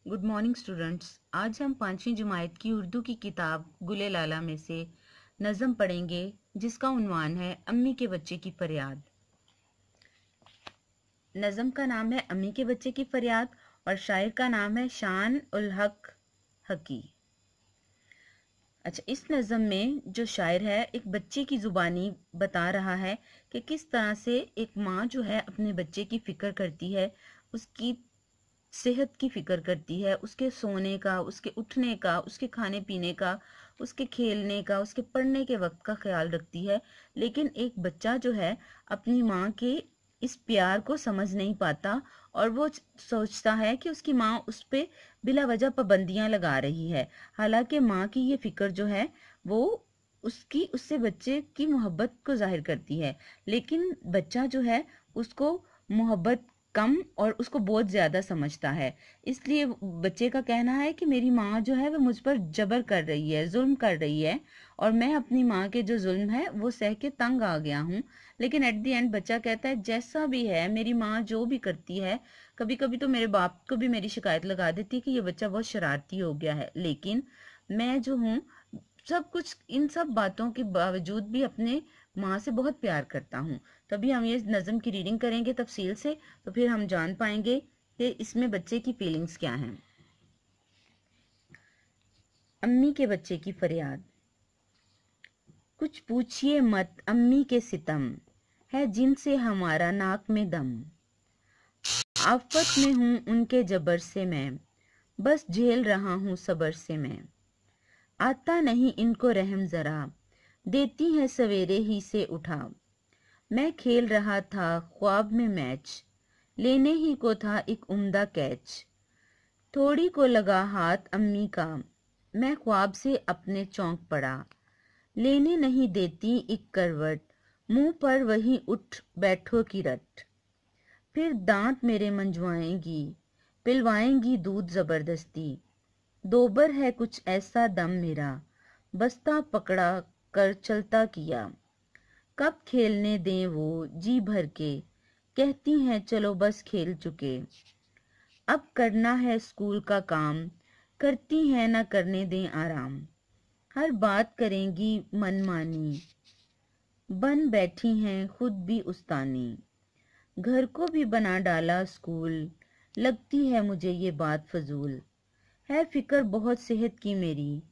Good morning students. आज हम 5वीं जमात की उर्दू की किताब गुले लाला में से नज़म पढ़ेंगे जिसका उन्वान है अम्मी के बच्चे की फरियाद। नज़म का नाम है अम्मी के बच्चे की फरियाद और शायर का नाम है शान उल हक हकी। अच्छा, इस नज़म में जो शायर है एक बच्चे की ज़ुबानी बता रहा है कि किस तरह से एक माँ जो है अपने बच्चे की फ़िक्र करती है, उसकी सेहत की फिक्र करती है, उसके सोने का, उसके उठने का, उसके खाने पीने का, उसके खेलने का, उसके पढ़ने के वक्त का ख्याल रखती है। लेकिन एक बच्चा जो है अपनी माँ के इस प्यार को समझ नहीं पाता और वो सोचता है कि उसकी माँ उस पे बिला वजह पाबंदियां लगा रही है। हालांकि माँ की ये फिक्र जो है वो उसकी उससे बच्चे की मोहब्बत को जाहिर करती है, लेकिन बच्चा जो है उसको मोहब्बत कम और उसको बहुत ज्यादा समझता है। इसलिए बच्चे का कहना है कि मेरी माँ जो है वो मुझ पर जबर कर रही है, जुल्म कर रही है और मैं अपनी माँ के जो जुल्म है वो सह के तंग आ गया हूँ। लेकिन एट द एंड बच्चा कहता है जैसा भी है मेरी माँ जो भी करती है, कभी कभी तो मेरे बाप को भी मेरी शिकायत लगा देती है कि ये बच्चा बहुत शरारती हो गया है, लेकिन मैं जो हूँ सब कुछ इन सब बातों के बावजूद भी अपने माँ से बहुत प्यार करता हूँ। तभी हम ये नज़म की रीडिंग करेंगे तफसील से, तो फिर हम जान पाएंगे कि इसमें बच्चे की फीलिंग्स क्या हैं। अम्मी के बच्चे की फरियाद। कुछ पूछिए मत अम्मी के सितम, है जिनसे हमारा नाक में दम। आफत में हूँ उनके जबर से मैं, बस झेल रहा हूँ सबर से मैं। आता नहीं इनको रहम जरा, देती है सवेरे ही से उठा। मैं खेल रहा था ख्वाब में मैच, लेने ही को था एक उम्दा कैच। थोड़ी को लगा हाथ अम्मी का, मैं ख्वाब से अपने चौंक पड़ा। लेने नहीं देती एक करवट, मुंह पर वही उठ बैठो की रट। फिर दांत मेरे मंजवाएंगी, पिलवाएंगी दूध जबरदस्ती। दोबर है कुछ ऐसा दम मेरा, बस्ता पकड़ा कर चलता किया। कब खेलने दें वो जी भर के, कहती हैं चलो बस खेल चुके। अब करना है स्कूल का काम, करती हैं न करने दें आराम। हर बात करेंगी मनमानी, बन बैठी हैं खुद भी उस्तानी। घर को भी बना डाला स्कूल, लगती है मुझे ये बात फजूल। है फिक्र बहुत सेहत की मेरी,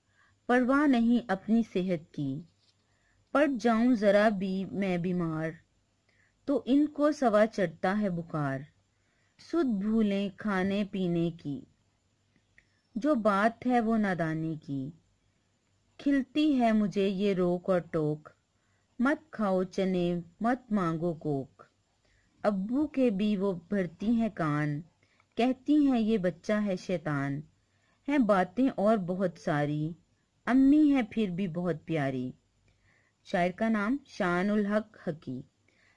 परवाह नहीं अपनी सेहत की। पड़ जाऊं जरा भी मैं बीमार, तो इनको सवा चढ़ता है बुखार। सुध भूलें खाने पीने की, जो बात है वो नादानी की। खिलती है मुझे ये रोक और टोक, मत खाओ चने मत मांगो कोक। अब्बू के भी वो भरती हैं कान, कहती हैं ये बच्चा है शैतान। हैं बातें और बहुत सारी, अम्मी है फिर भी बहुत प्यारी। शायर का नाम शान उल हक हकी।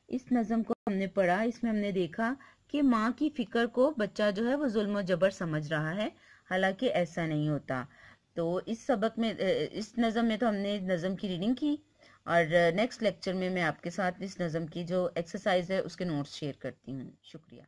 इस नज़म को हमने पढ़ा, इसमें हमने देखा कि माँ की फिक्र को बच्चा जो है वो जुल्म और जबर समझ रहा है, हालांकि ऐसा नहीं होता। तो इस सबक में इस नज़म में तो हमने नज़म की रीडिंग की और नेक्स्ट लेक्चर में मैं आपके साथ इस नज़म की जो एक्सरसाइज है उसके नोट्स शेयर करती हूँ। शुक्रिया।